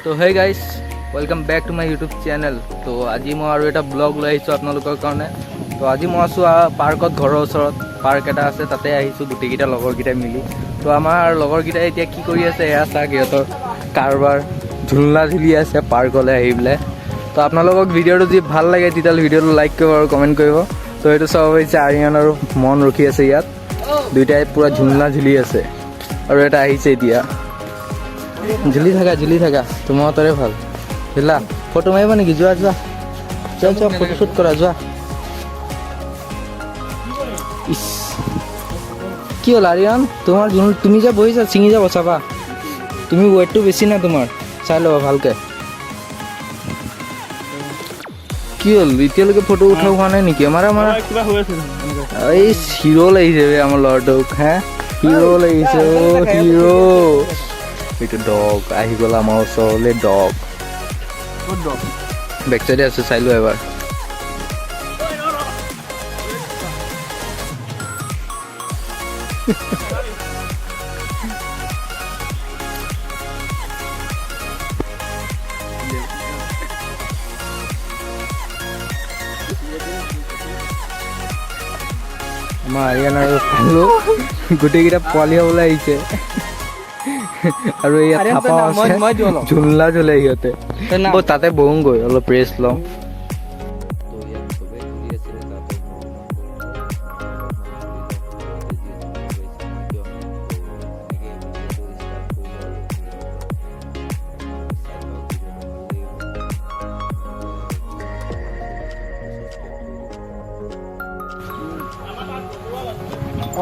তো hey guys welcome back to my YouTube channel. তো আজি মই আৰু এটা ব্লগ লৈ আহিছোঁ আপোনালোকৰ কাৰণে। তো আজি মই আছোঁ পাৰ্কত, ঘৰৰ ওচৰত পাৰ্ক এটা আছে, তাতে আহিছোঁ গোটেইকেইটা লগৰকেইটাই মিলি। তো আমাৰ লগৰকেইটাই এতিয়া কি কৰি আছে এয়া চাওক, সিহঁতৰ কাৰোবাৰ ঝুলনা ঝুলি আছে পাৰ্কলৈ আহি পেলাই। তো আপোনালোকক ভিডিঅ'টো যদি ভাল লাগে তেতিয়াহ'লে ভিডিঅ'টো লাইক কৰিব আৰু কমেণ্ট কৰিব। তো এইটো চাব হৈছে আৰিয়ান আৰু মন ৰখি আছে ইয়াত, দুইটাই পূৰা ঝুলনা ঝুলি আছে আৰু এটা আহিছে এতিয়া। ঝুলি থাকা তোমাৰ তৰে ভাল হিলা। ফটো মাৰিবা নেকি? যোৱা যোৱা যোৱা যোৱা, ফটো শ্বুট কৰা যোৱা। ইছ কি হ'ল আৰিয়ান, তোমাৰ তুমি যে বহিছা ছিঙি যাব চাবা, তুমি ৱেটটো বেছি না তোমাৰ, চাই ল'বা ভালকৈ। কি হ'ল এতিয়ালৈকে ফটো উঠাব হোৱা নাই নেকি? আমাৰ এই হিৰো লাগিছে আমাৰ ল'ৰাটোক। হে হিৰো লাগিছে, অ' হিৰো। এইটো ডগ আহি গ'ল আমাৰ ওচৰলৈ। ডগ বেক চাইডে আছে, চাই লোৱা এবাৰ। আমাৰ আৰিয়ান আৰু পালো গোটেইকেইটা পোৱালি হ'বলৈ আহিছে। আৰু ইয়াত থাপা আছে, ঝুলনা ঝুলে সিহঁতে। তাতে বহোগৈ, অলপ ৰেষ্ট লওঁ।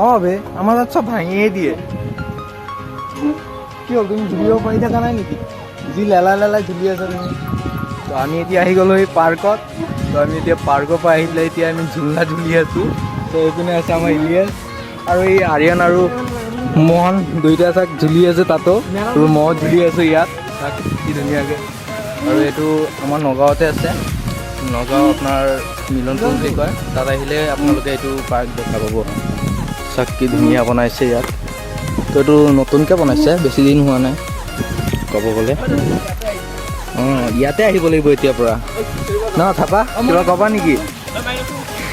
অঁ বে, আমাৰ তাত চব ভাঙিয়ে দিয়ে। কি হ'ল, তুমি ঝুলিব পাৰি থকা নাই নেকি? যি লেলাই ঝুলি আছা তুমি। তো আমি এতিয়া আহি গ'লোঁ এই পাৰ্কত। তো আমি এতিয়া পাৰ্কৰ পৰা আহি পেলাই এতিয়া আমি ঝুলনা ঝুলি আছোঁ। তো এইপিনে আছে আমাৰ ইলিয়াছ আৰু এই আৰিয়ান আৰু মোহন, দুইটা চাক ঝুলি আছে তাতো। আৰু মই ঝুলি আছোঁ ইয়াত, তাক কি ধুনীয়াকৈ। আৰু এইটো আমাৰ নগাঁৱতে আছে, নগাঁও আপোনাৰ মিলনপুৰ বুলি কয়। তাত আহিলে আপোনালোকে এইটো পাৰ্ক দেখা পাব। চাক কি ধুনীয়া বনাইছে ইয়াত। তো এইটো নতুনকৈ বনাইছে, বেছি দিন হোৱা নাই ক'ব গ'লে। অঁ ইয়াতে আহিব লাগিব এতিয়াৰ পৰা ন। থাপা কিবা ক'বা নেকি?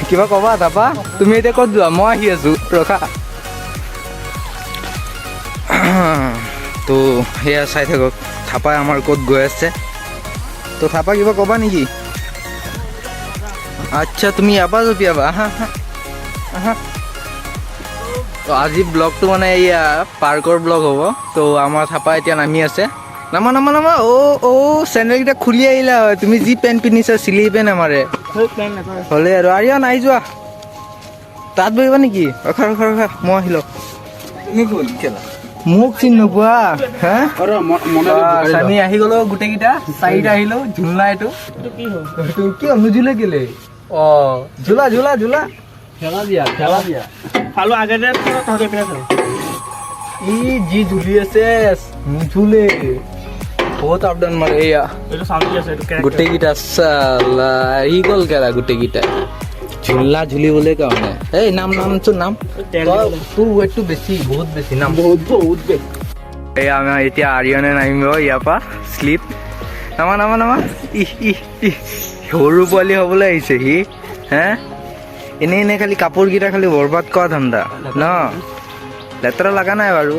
কিবা ক'বা থাপা? তুমি এতিয়া ক'ত যোৱা? মই আহি আছোঁ, ৰখা। তো সেয়া চাই থাকক, থাপাই আমাৰ ক'ত গৈ আছে। তো থাপা কিবা ক'বা নেকি? আচ্ছা তুমি ইয়াৰ পৰা জঁপিয়াবা? আহা আহা। তো আজি ব্লগটো মানে এয়া পাৰ্কৰ ব্লগ হ'ব। তো আমাৰ থাপা এতিয়া নামি আছে। নামা। অ' চেণ্ডেলকেইটা খুলি আহিলা হয়, তুমি যি পেণ্ট পিন্ধিছা চিলি পেণ্ট আমাৰে হ'লে আৰু। আৰিয়ান আহি যোৱা, তাত বহিবা নেকি? ৰখা মই আহি লওক। মোক চিনি নোপোৱা? হে আমি আহি গ'লো গোটেইকেইটা, চাৰিটা আহিলোঁ। ঝুলনা এইটো কি হ'ল নুঝুলে কেলে? অঁ ঝুলা খেলা দিয়া ফালু আগে ই যি ঝুলি আছে নুঝুলে, বহুত আপডাউন মাৰে। এয়া গোটেইকেইটা চালা আহি গ'ল কেলা গোটেইকেইটা ঝুলনা ঝুলিবলৈ কাৰণে। এই নামচোন নাম, তোৰ ৱেটটো বেছি, বহুত বেছি নাম, বহুত বেছি। এয়া আমাৰ এতিয়া আৰিয়ানে নামিব ইয়াৰ পৰা শ্লিপ। নামা। ই সৰু পোৱালি হ'বলৈ আহিছে সি। হে এনেই খালি কাপোৰকেইটা খালি বৰবাদ কৰা ধান্দা ন। লেতেৰা লগা নাই বাৰু।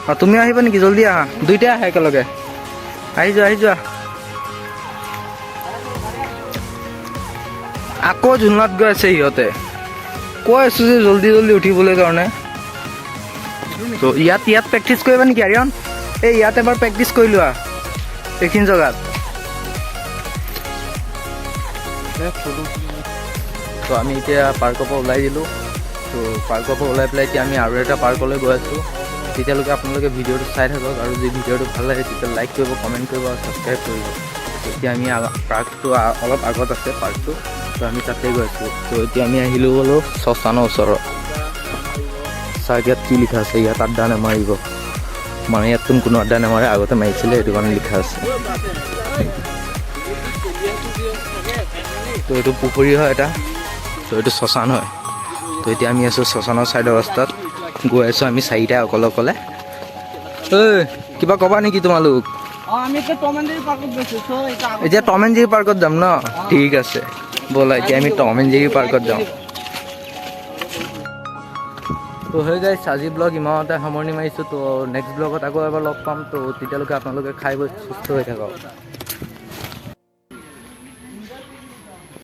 অঁ তুমিও আহিবা নেকি? জল্দি আহা, দুইটাই আহা একেলগে। আহি যোৱা। আকৌ ঝুলনাত গৈ আছে সিহঁতে। কৈ আছোঁ যে জল্দি উঠিবলৈ কাৰণে। তো ইয়াত প্ৰেক্টিচ কৰিবা নেকি আৰিয়ান? এই ইয়াত এবাৰ প্ৰেক্টিচ কৰি লোৱা এইখিনি জেগাত। তো আমি এতিয়া পাৰ্কৰ পৰা ওলাই দিলোঁ। তো পাৰ্কৰ পৰা ওলাই পেলাই এতিয়া আমি আৰু এটা পাৰ্কলৈ গৈ আছোঁ। তেতিয়ালৈকে আপোনালোকে ভিডিঅ'টো চাই থাকক, আৰু যদি ভিডিঅ'টো ভাল লাগে তেতিয়া লাইক কৰিব, কমেণ্ট কৰিব আৰু ছাবস্ক্ৰাইব কৰিব। এতিয়া আমি পাৰ্কটো অলপ আগত আছে পাৰ্কটো, তো আমি তাতে গৈ আছোঁ। তো এতিয়া আমি গ'লোঁ শ্মশানৰ ওচৰত। চাওক ইয়াত কি লিখা আছে, ইয়াত আড্ডা নামাৰিব। মানে ইয়াত কোনো আড্ডা নামাৰে, আগতে মাৰিছিলে, সেইটো কাৰণে লিখা আছে। তো এইটো পুখুৰী হয় এটা, তো এইটো শ্মশান হয়। তো এতিয়া আমি আছোঁ শ্মশানৰ চাইডৰ ৰাস্তাত, গৈ আছোঁ আমি চাৰিটা অকলে। কিবা ক'বা নেকি তোমালোক? আমি এতিয়া টম এণ্ড জেৰী পাৰ্কত গৈছোঁ চ' এতিয়া টম এণ্ড জেৰী পাৰ্কত যাম ন? ঠিক আছে ব'লা এতিয়া আমি টম এণ্ড জেৰী পাৰ্কত যাওঁ। তো হৈ গাইছ আজি ব্লগ ইমানতে সামৰণি মাৰিছোঁ। তো নেক্সট ব্লগত আকৌ এবাৰ লগ পাম। তো তেতিয়ালৈকে আপোনালোকে খাই বৈ সুস্থ হৈ থাকক।